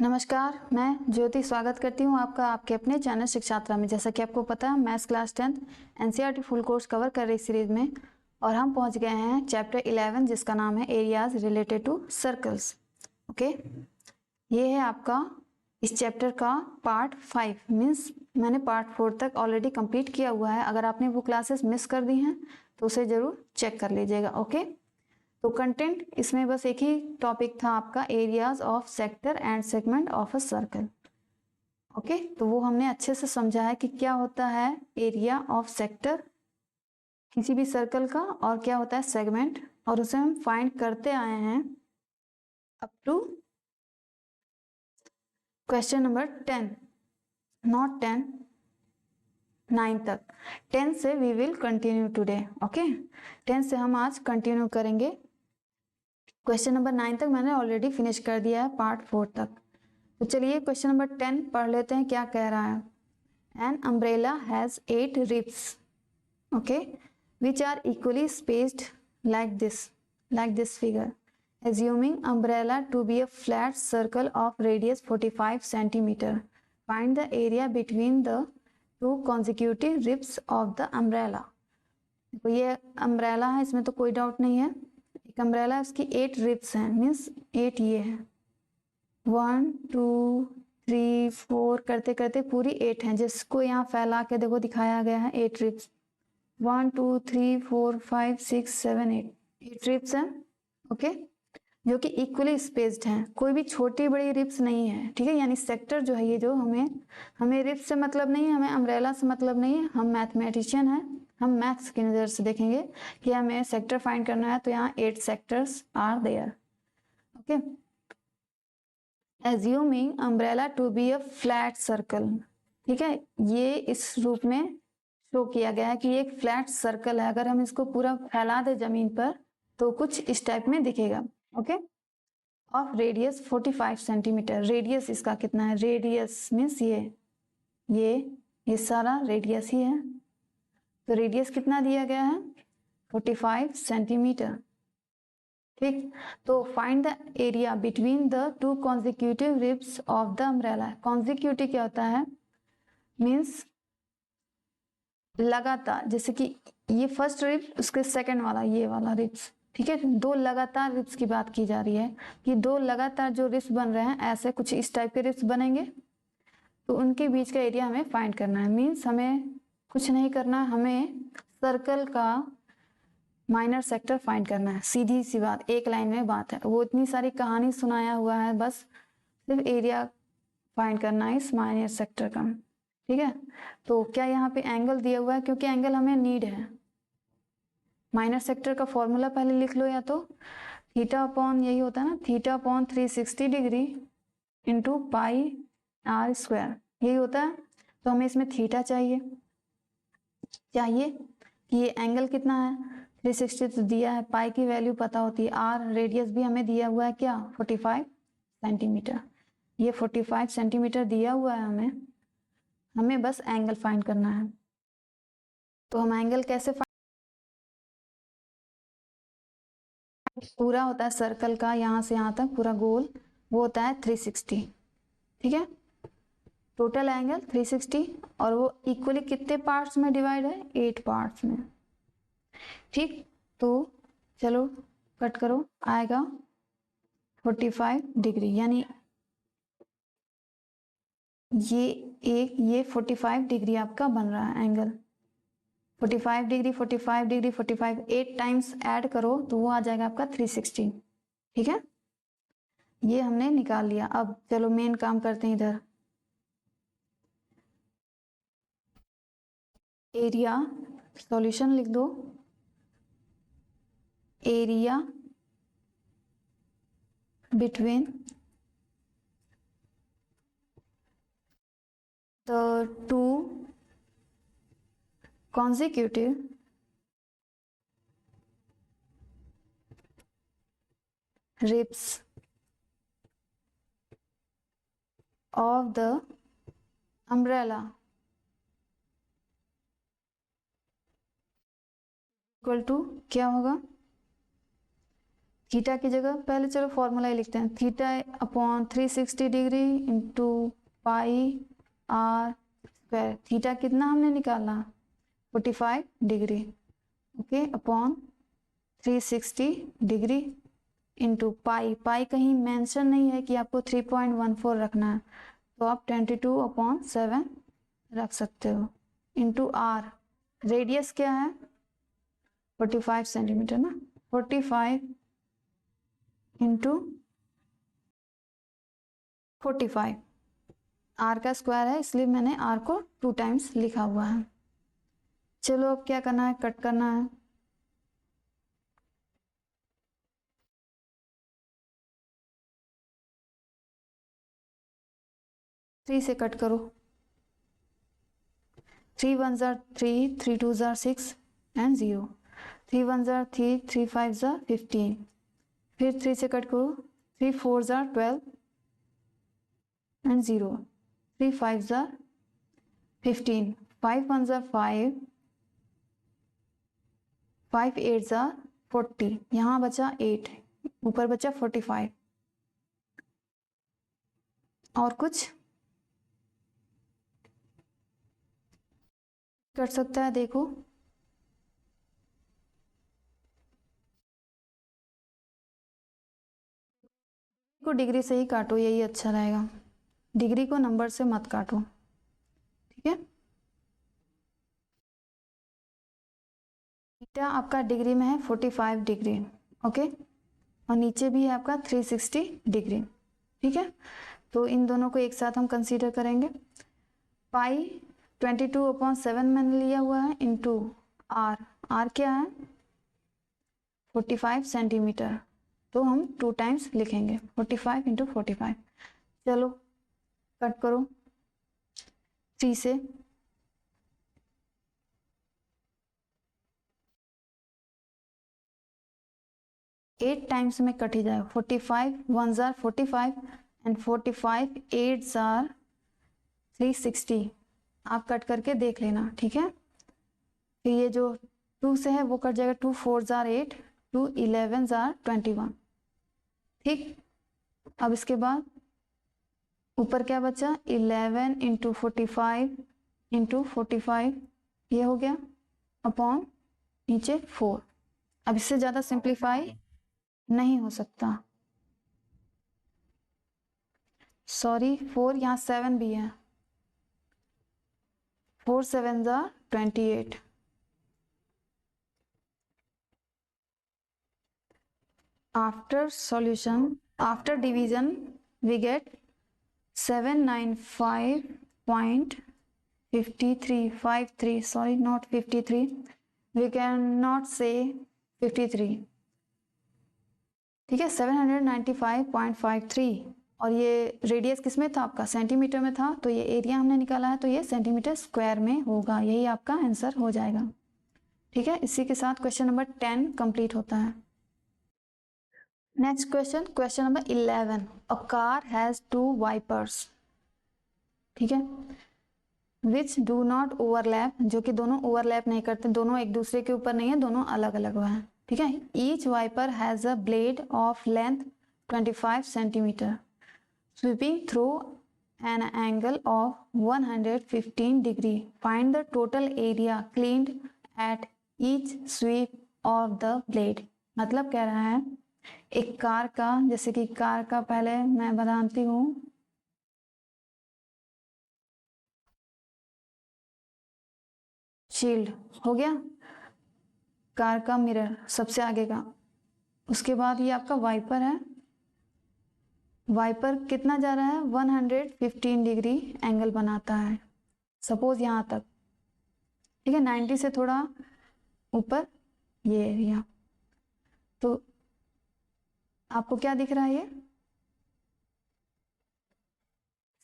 नमस्कार, मैं ज्योति स्वागत करती हूँ आपका आपके अपने चैनल शिक्षात्रा में। जैसा कि आपको पता है, maths class 10 NCERT full course cover कर रही सीरीज में और हम पहुँच गए हैं चैप्टर 11 जिसका नाम है areas related to circles. Okay, ये है आपका इस चैप्टर का पार्ट 5। मीन्स मैंने पार्ट 4 तक ऑलरेडी कंप्लीट किया हुआ है। अगर आपने वो क्लासेस मिस कर दी हैं तो उसे ज़रूर चेक कर लीजिएगा। ओके, तो कंटेंट इसमें बस एक ही टॉपिक था आपका, areas of sector and segment of a circle. Okay, तो वो हमने अच्छे से समझा है कि क्या होता है एरिया ऑफ सेक्टर किसी भी सर्कल का और क्या होता है सेगमेंट, और उसे हम फाइंड करते आए हैं up to question number 10, not 10, 9 तक। 10 से we will continue today. Okay, 10 से हम आज कंटिन्यू करेंगे। क्वेश्चन नंबर 9 तक मैंने ऑलरेडी फिनिश कर दिया है, पार्ट 4 तक। तो चलिए क्वेश्चन नंबर 10 पढ़ लेते हैं, क्या कह रहा है। An umbrella has 8 ribs, okay, which are equally spaced like this figure, assuming umbrella to be a flat circle of radius 45 centimeter. Find the area between the two consecutive ribs of the umbrella. देखो ये umbrella है, इसमें तो कोई doubt नहीं है। एक umbrella है, उसकी 8 रिब्स हैं, मीन्स 8 ये है, 1 2 3 4 करते करते पूरी 8 हैं, जिसको यहाँ फैला के देखो दिखाया गया है 8 रिब्स। 1 2 3 4 5 6 7 8 रिब्स हैं। ओके, जो कि इक्वली स्पेस्ड हैं, कोई भी छोटी बड़ी रिब्स नहीं है। ठीक है, यानी सेक्टर जो है ये जो हमें रिब्स से मतलब नहीं है, हमें अम्ब्रेला से मतलब नहीं है। हम मैथमेटिशियन हैं, हम मैथ्स की नज़र से देखेंगे कि हमें सेक्टर फाइंड करना है। तो यहाँ 8 sectors are there. Okay, assuming umbrella to be a flat circle. ठीक है, ये इस रूप में शो किया गया है कि ये एक फ्लैट सर्कल है। अगर हम इसको पूरा फैला दें जमीन पर तो कुछ इस टाइप में दिखेगा। Okay, of radius 45 centimetre. Radius इसका कितना है, रेडियस मीन्स ये सारा रेडियस ही है। तो रेडियस कितना दिया गया है, 45 सेंटीमीटर। ठीक, तो find the area between the two consecutive ribs of the umbrella. Consecutive क्या होता है, मीन्स लगातार, जैसे कि ये फर्स्ट रिब, उसके सेकंड वाला ये वाला रिब्स। ठीक है, दो लगातार रिब्स की बात की जा रही है कि दो लगातार जो रिब्स बन रहे हैं, ऐसे कुछ इस टाइप के रिब्स बनेंगे, तो उनके बीच का एरिया हमें फाइंड करना है। मीन्स हमें कुछ नहीं करना, हमें सर्कल का माइनर सेक्टर फाइंड करना है। सीधी सी बात, एक लाइन में बात है। वो इतनी सारी कहानी सुनाया हुआ है, बस सिर्फ एरिया फाइंड करना है इस माइनर सेक्टर का। ठीक है, तो क्या यहाँ पे एंगल दिया हुआ है, क्योंकि एंगल हमें नीड है। माइनर सेक्टर का फॉर्मूला पहले लिख लो, या तो थीटा अपॉन, यही होता है ना, theta upon 360 degree into pi are square, यही होता है। तो हमें इसमें थीटा चाहिए कि ये एंगल कितना है, 360 तो दिया है, पाई की वैल्यू पता होती है, आर रेडियस भी हमें दिया हुआ है क्या, 45 सेंटीमीटर। ये 45 सेंटीमीटर दिया हुआ है, हमें बस एंगल फाइंड करना है। तो हम एंगल कैसे पूरा होता है सर्कल का, यहाँ से यहाँ तक पूरा गोल, वो होता है 360। ठीक है, टोटल एंगल 360, और वो इक्वली कितने पार्ट्स में डिवाइड है, 8 पार्ट्स में। ठीक, तो चलो कट करो, आएगा 45 डिग्री, यानी ये 45 डिग्री आपका बन रहा है angle. 45 degree 45 degree 45, 8 times add करो तो वो आ जाएगा आपका 360। ठीक है, ये हमने निकाल लिया। अब चलो मेन काम करते हैं इधर। एरिया, सॉल्यूशन लिख दो, area between the two consecutive ribs of the umbrella equal to क्या होगा, थीटा की जगह पहले चलो फॉर्मूला ही लिखते हैं, theta upon 360 degree into pi are square. Theta कितना हमने निकाला 45 degree, okay, upon 360 degree into pi. Pi कहीं मेंशन नहीं है कि आपको 3.14 रखना है, तो आप 22/7 रख सकते हो, इंटू आर। रेडियस क्या है 45 सेंटीमीटर ना, 45 इंटू 45, आर का स्क्वायर है इसलिए मैंने आर को 2 टाइम्स लिखा हुआ है। चलो अब क्या करना है, कट करना है। थ्री से कट करो, 3 1 jar 3, 3 2 jar 6 and 0, 3 1 jar 3, 3 5 jar 15, फिर 3 से कट करो, 3 4 jar 12 and 0, 3 5 jar 15, 5 1 jar 5, 5 8 jar 40, यहाँ बचा 8, ऊपर बचा 45। और कुछ कर सकता है देखो, को डिग्री से ही काटो, यही अच्छा रहेगा, डिग्री को नंबर से मत काटो, ठीक है। थीटा आपका डिग्री में है 45 डिग्री, ओके, और नीचे भी है आपका 360 डिग्री, ठीक है। तो इन दोनों को एक साथ हम कंसीडर करेंगे। पाई 22/7 मैंने लिया हुआ है इंटू आर, आर क्या है 45 सेंटीमीटर, तो हम 2 टाइम्स लिखेंगे, 45 इंटू 45। चलो कट करो 3 से, 8 टाइम्स में कट ही जाएगा, 45 1 जार 45 एंड 45 8 जार 360, आप कट करके देख लेना, ठीक है। फिर ये जो 2 से है वो कट जाएगा, 2 4 जार 8, 2 11 जार 21, ठीक। अब इसके बाद ऊपर क्या बचा 11 इंटू 45 इंटू 45, ये हो गया अपॉन नीचे 4। अब इससे ज़्यादा सिंप्लीफाई नहीं हो सकता, सॉरी 4, यहाँ 7 भी है, 4 7 jar 28, after solution, after division we get 795.53, sorry not 53, we cannot say 53, ठीक है, 795.53। और ये रेडियस किस में था आपका सेंटीमीटर में था, तो ये एरिया हमने निकाला है तो ये सेंटीमीटर स्क्वायर में होगा, यही आपका आंसर हो जाएगा, ठीक है। इसी के साथ क्वेश्चन नंबर 10 कंप्लीट होता है। Next question, question number 11, a car has 2 wipers, ठीक है, विच डू नॉट ओवरलैप, जो कि दोनों ओवरलैप नहीं करते, दोनों एक दूसरे के ऊपर नहीं है, दोनों अलग अलग हैं, ठीक है। Each wiper has a blade of length 25 centimetre sweeping through an angle of 115 degree, find the total area cleaned at each sweep of the blade. मतलब कह रहा है एक कार का, जैसे कि कार का पहले मैं बताती हूँ, शील्ड हो गया, कार का मिरर सबसे आगे का, उसके बाद ये आपका वाइपर है, वाइपर कितना जा रहा है 115 डिग्री एंगल बनाता है, सपोज यहाँ तक, ठीक है, 90 से थोड़ा ऊपर ये एरिया, तो आपको क्या दिख रहा है, ये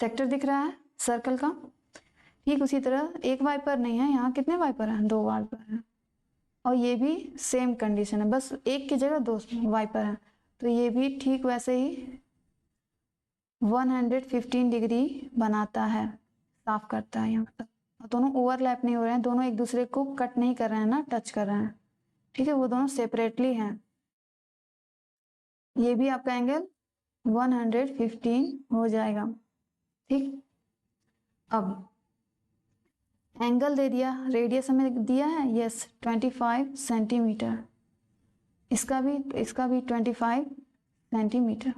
सेक्टर दिख रहा है सर्कल का, ठीक। उसी तरह एक वाइपर नहीं है, यहाँ कितने वाइपर हैं 2 वाइपर हैं, और ये भी सेम कंडीशन है, बस एक की जगह 2 वाइपर हैं, तो ये भी ठीक वैसे ही 115 डिग्री बनाता है, साफ करता है यहाँ तक, दोनों ओवरलैप नहीं हो रहे हैं, दोनों एक दूसरे को कट नहीं कर रहे हैं ना, टच कर रहे हैं, ठीक है, वो दोनों सेपरेटली हैं। ये भी आपका एंगल 115 हो जाएगा। ठीक, अब एंगल दे दिया, रेडियस हमें दिया है, यस 25 सेंटीमीटर, इसका भी 25 सेंटीमीटर।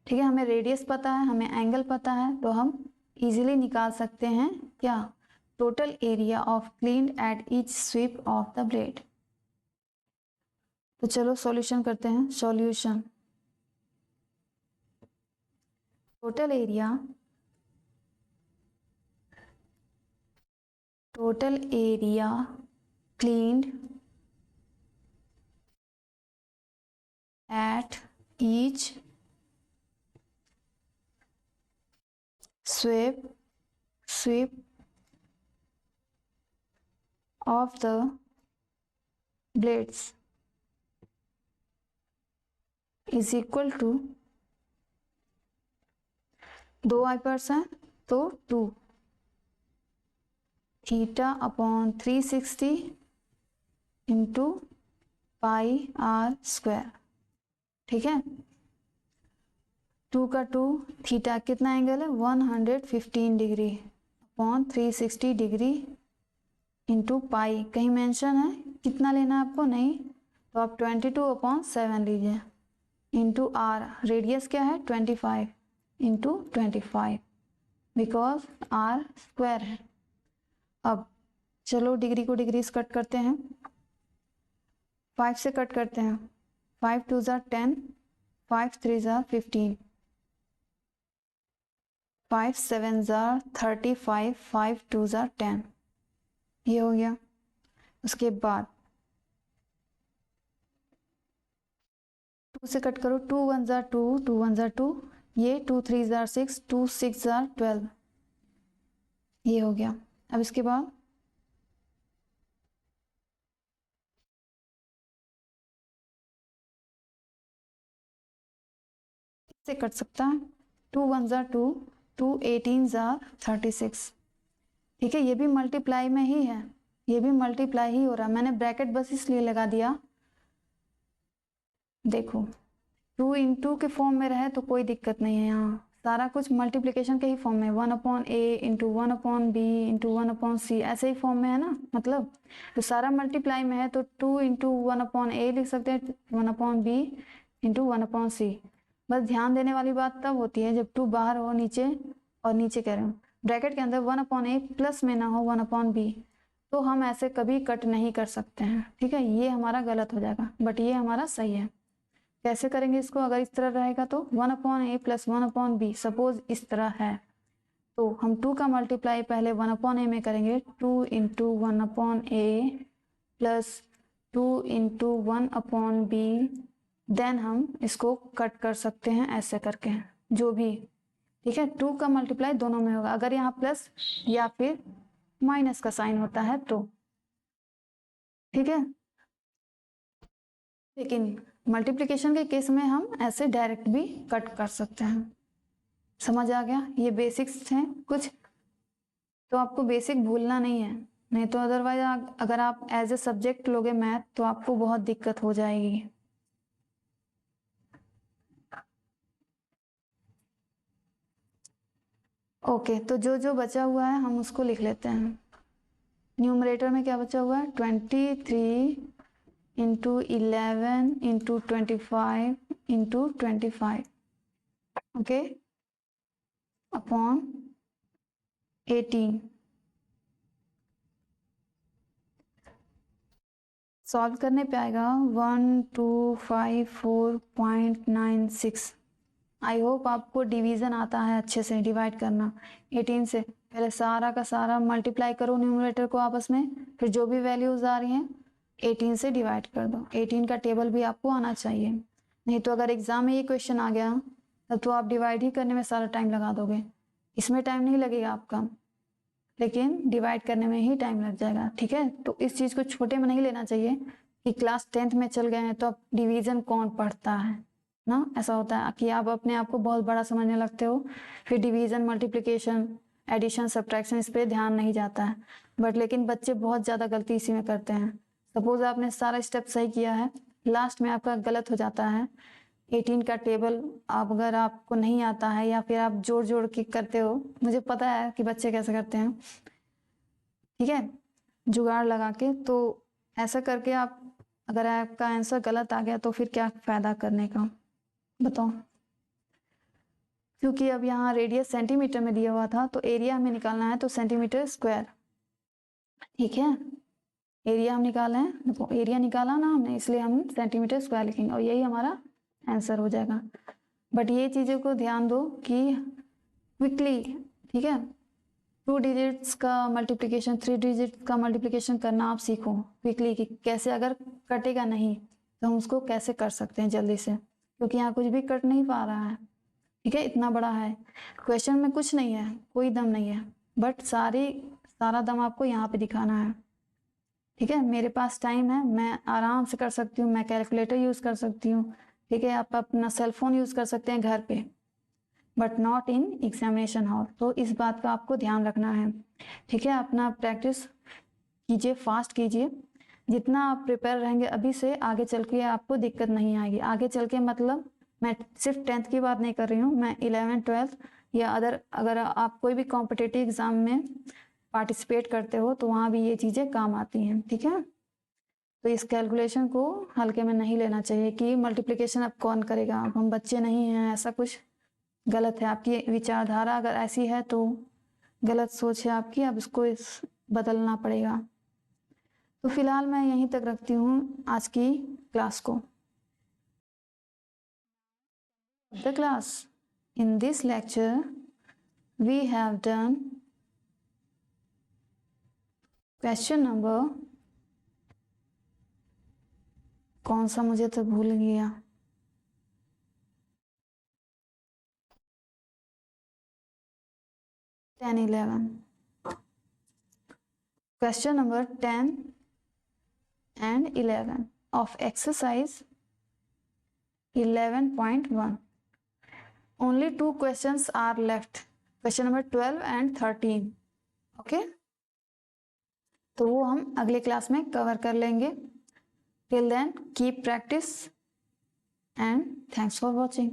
ठीक है, हमें रेडियस पता है, हमें एंगल पता है, तो हम इजीली निकाल सकते हैं क्या, total area of cleaned at each sweep of the blade. तो चलो सॉल्यूशन करते हैं। Solution, total area cleaned at each sweep of the blades is equal to, 2 wipers हैं तो 2 theta upon 360 into pi are square. ठीक है, 2 का 2, theta कितना एंगल है 115 डिग्री अपॉन 360 डिग्री इंटू पाई, कहीं मेंशन है कितना लेना है आपको, नहीं, तो आप 22/7 लीजिए, इंटू आर, रेडियस क्या है 25 इंटू 25, बिकॉज आर स्क्वायर है। अब चलो डिग्री को डिग्रीज कट करते हैं, 5 से कट करते हैं, 5 2 ज़ा 10, 5 3 ज़ा 15, 5 7 ज़ा 35, 5 2 ज़ा 10, ये हो गया। उसके बाद 2 से कट करो, 2 1 ज़ा 2, 2 1 ज़ा 2, ये 2 3 ज़ा 6, 2 6 ज़ा 12, ये हो गया। अब इसके बाद से कट सकता है, 2 1 ज़ा 2, 2 18 ज़ा 36। ठीक है, ये भी मल्टीप्लाई में ही है, ये भी मल्टीप्लाई ही हो रहा है, मैंने ब्रैकेट बस इसलिए लगा दिया, देखो 2 इंटू के फॉर्म में रहे तो कोई दिक्कत नहीं है, यहाँ सारा कुछ मल्टीप्लिकेशन के ही फॉर्म में, 1/a into 1/b into 1/c ऐसे ही फॉर्म में है ना, मतलब तो सारा मल्टीप्लाई में है, तो 2 इंटू 1/a लिख सकते हैं, 1/b इंटू 1/c। बस ध्यान देने वाली बात तब होती है जब 2 बाहर हो नीचे, और नीचे कह रहे हो ब्रैकेट के अंदर 1/a प्लस में ना हो 1/b, तो हम ऐसे कभी कट नहीं कर सकते हैं। ठीक है, ये हमारा गलत हो जाएगा, बट ये हमारा सही है। कैसे करेंगे इसको, अगर इस तरह रहेगा तो 1/a प्लस 1/b, सपोज इस तरह है, तो हम 2 का मल्टीप्लाई पहले 1/a में करेंगे, 2 into 1/a plus 2 into 1/b, then हम इसको कट कर सकते हैं ऐसे करके, जो भी। ठीक है, 2 का मल्टीप्लाई दोनों में होगा, अगर यहाँ प्लस या फिर माइनस का साइन होता है तो। ठीक है, लेकिन मल्टीप्लिकेशन के केस में हम ऐसे डायरेक्ट भी कट कर सकते हैं। समझ आ गया, ये बेसिक्स हैं कुछ, तो आपको बेसिक भूलना नहीं है, नहीं तो अदरवाइज अगर आप एज ए सब्जेक्ट लोगे मैथ तो आपको बहुत दिक्कत हो जाएगी। ओके, तो जो जो बचा हुआ है हम उसको लिख लेते हैं। न्यूमरेटर में क्या बचा हुआ है, 23 into 11 into 25 into 25, okay, upon 18। Solve करने पे आएगा 1254.96। आई होप आपको डिवीज़न आता है अच्छे से, डिवाइड करना 18 से, पहले सारा का सारा मल्टीप्लाई करो न्यूमरेटर को आपस में, फिर जो भी वैल्यूज़ आ रही हैं 18 से डिवाइड कर दो। 18 का टेबल भी आपको आना चाहिए, नहीं तो अगर एग्ज़ाम में ये क्वेश्चन आ गया तब तो आप डिवाइड ही करने में सारा टाइम लगा दोगे, इसमें टाइम नहीं लगेगा आपका, लेकिन डिवाइड करने में ही टाइम लग जाएगा। ठीक है, तो इस चीज़ को छोटे में नहीं लेना चाहिए कि क्लास 10th में चल गए हैं तो अब डिवीज़न कौन पढ़ता है ना, ऐसा होता है कि आप अपने आप को बहुत बड़ा समझने लगते हो, फिर डिवीज़न मल्टीप्लिकेशन एडिशन सब्ट्रैक्शन इस पर ध्यान नहीं जाता है, बट लेकिन बच्चे बहुत ज़्यादा गलती इसी में करते हैं। सपोज आपने सारा स्टेप सही किया है, लास्ट में आपका गलत हो जाता है, 18 का टेबल आप अगर आपको नहीं आता है या फिर आप जोड़ जोड़ के करते हो, मुझे पता है कि बच्चे कैसे करते हैं, ठीक है, जुगाड़ लगा के, तो ऐसा करके आप अगर आपका आंसर गलत आ गया तो फिर क्या फ़ायदा करने का, बताओ। क्योंकि अब यहाँ रेडियस सेंटीमीटर में दिया हुआ था, तो एरिया हमें निकालना है तो सेंटीमीटर स्क्वायर, ठीक है, एरिया हम निकाले हैं, देखो एरिया निकाला ना हमने, इसलिए हम सेंटीमीटर स्क्वायर लिखेंगे और यही हमारा आंसर हो जाएगा। बट ये चीज़ों को ध्यान दो कि क्विकली, ठीक है, 2 डिजिट्स का मल्टीप्लिकेशन, 3 डिजिट्स का मल्टीप्लिकेशन करना आप सीखो क्विकली, कि कैसे अगर कटेगा नहीं तो हम उसको कैसे कर सकते हैं जल्दी से, क्योंकि यहाँ कुछ भी कट नहीं पा रहा है, ठीक है, इतना बड़ा है क्वेश्चन में, कुछ नहीं है, कोई दम नहीं है, बट सारा दम आपको यहाँ पे दिखाना है, ठीक है। मेरे पास टाइम है, मैं आराम से कर सकती हूँ, मैं कैलकुलेटर यूज़ कर सकती हूँ, ठीक है, आप अपना सेल फोन यूज़ कर सकते हैं घर पे, but not in examination hall. तो इस बात का आपको ध्यान रखना है, ठीक है। अपना प्रैक्टिस कीजिए, फास्ट कीजिए, जितना आप प्रिपेयर रहेंगे अभी से, आगे चल के आपको दिक्कत नहीं आएगी। आगे चल के मतलब मैं सिर्फ 10th की बात नहीं कर रही हूँ, मैं 11th 12th या अगर आप कोई भी कॉम्पिटिटिव एग्ज़ाम में पार्टिसिपेट करते हो तो वहाँ भी ये चीज़ें काम आती हैं, ठीक है। तो इस कैलकुलेशन को हल्के में नहीं लेना चाहिए कि मल्टीप्लिकेशन अब कौन करेगा, अब हम बच्चे नहीं हैं, ऐसा कुछ गलत है। आपकी विचारधारा अगर ऐसी है तो गलत सोच है आपकी, अब इसको बदलना पड़ेगा। तो फिलहाल मैं यहीं तक रखती हूँ आज की क्लास को। The class. In this lecture we have done question number, कौन सा मुझे तो भूल गया, ten 11, question number 10 and 11 of exercise 11.1. Only 2 questions are left, question number 12 and 13, okay? तो वो हम अगले क्लास में कवर कर लेंगे। Till then, keep practice and thanks for watching.